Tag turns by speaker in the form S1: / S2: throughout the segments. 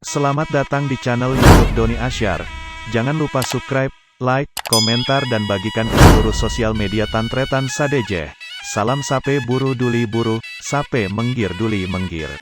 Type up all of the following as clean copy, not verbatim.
S1: Selamat datang di channel YouTube Doni Asyar. Jangan lupa subscribe, like, komentar dan bagikan ke seluruh sosial media Tantretan Sadejeh. Salam sape buru duli buru, sape menggir duli menggir.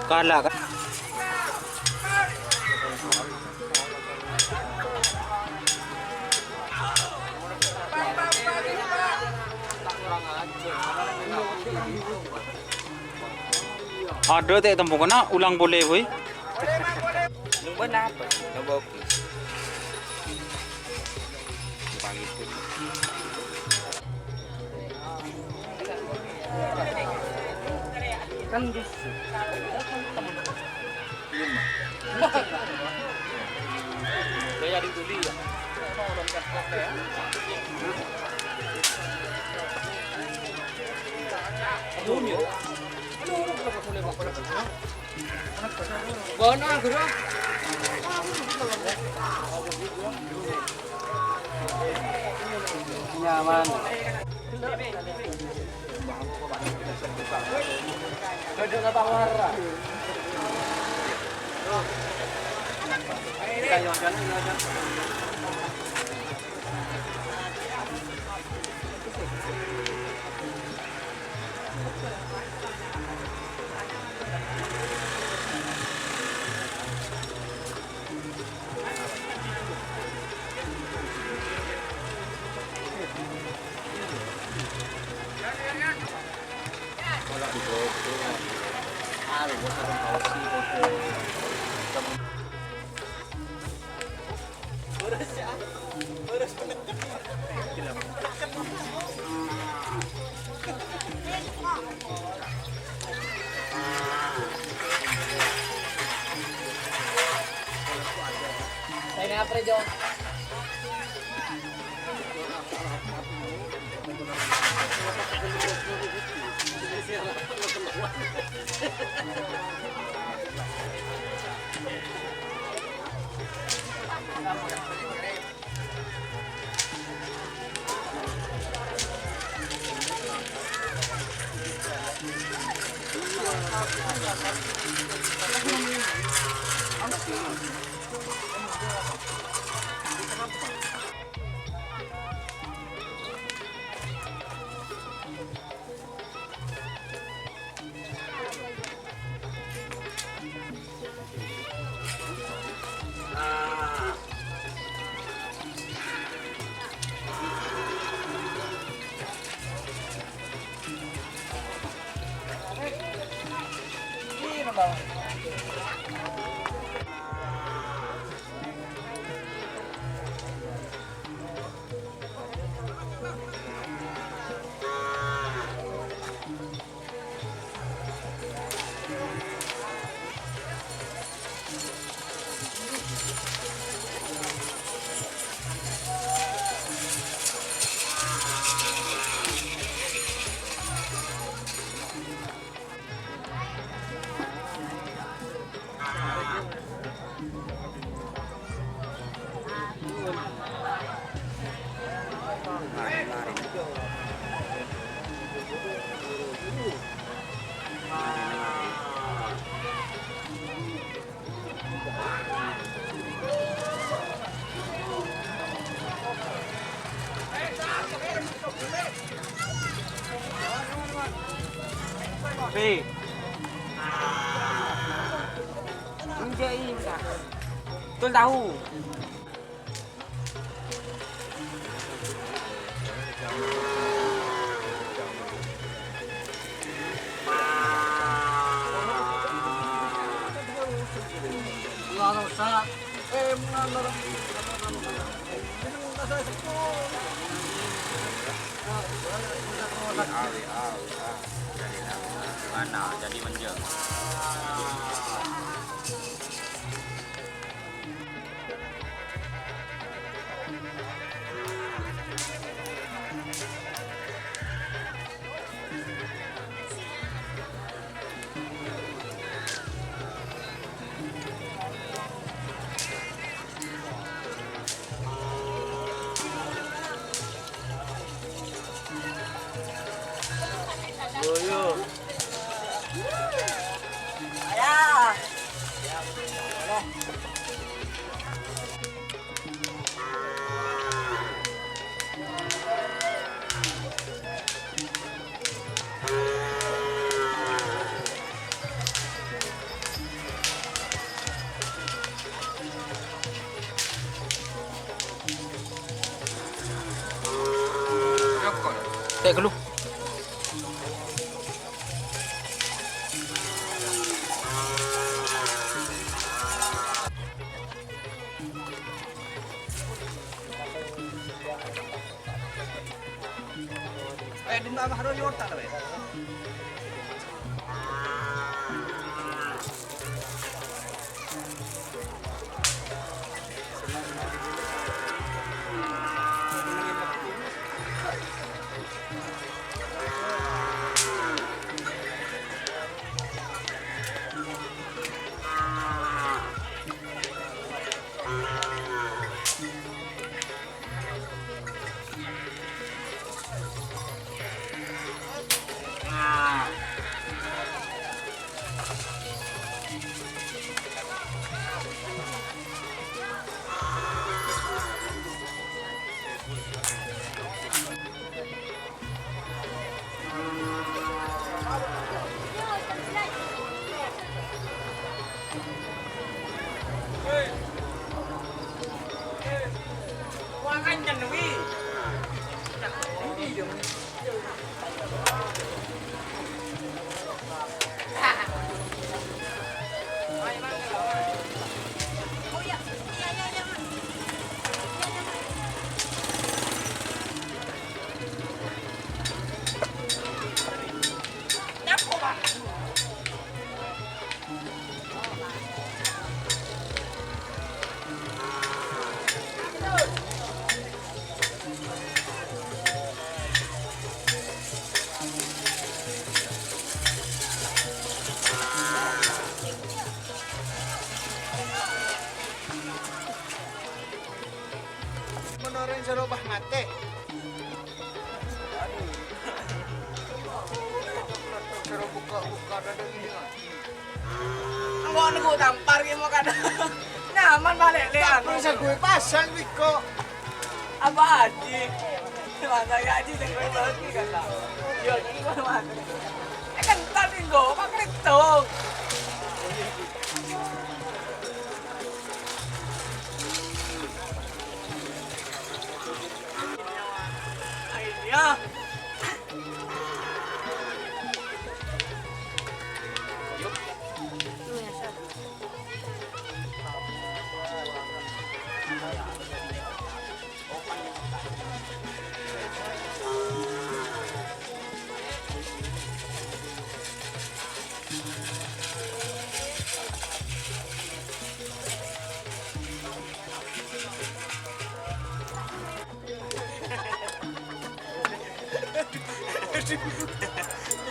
S2: Kalah kan? Ada tak tempung kena ulang boleh boy?
S3: Nung apa? Naboki. Kan gusto. Kaya di tuli ya. Nyaman. Saya apa Jo? B. Enggak ini. Betul tahu.
S2: mana jadi menjeng. Kayak geluh.
S3: Di mana harus nyorta lah.
S4: Menoreng serobah mate. Seru buka dada gini kan.
S3: Mau nunggu tampar gitu mau kada. Nyaman balik lihat.
S4: Bisa gue pasang Wiko.
S3: Apa aji? Masa ya aji saya gue balik kan lah. Yo ini gue mana? Kan tadi gue pakai itu. Ya.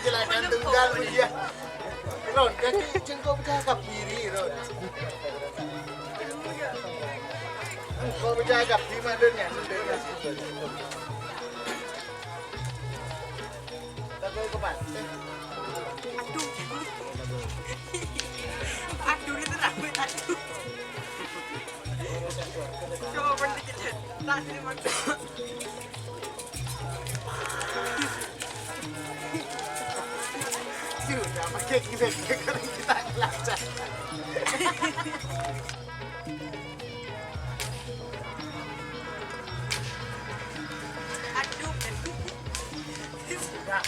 S4: Kecelakaan tunggal dia. Ron, kaki jengkau berjaga kiri, Ron. Engkau berjaga di madanya. Tapi ke pantai.
S3: Aduh itu rambut aduh. Coba balik kecil. Tadi mana?
S4: Sudah pakai kita kalau kita ngelacak.
S3: Aduh.
S4: Sudah.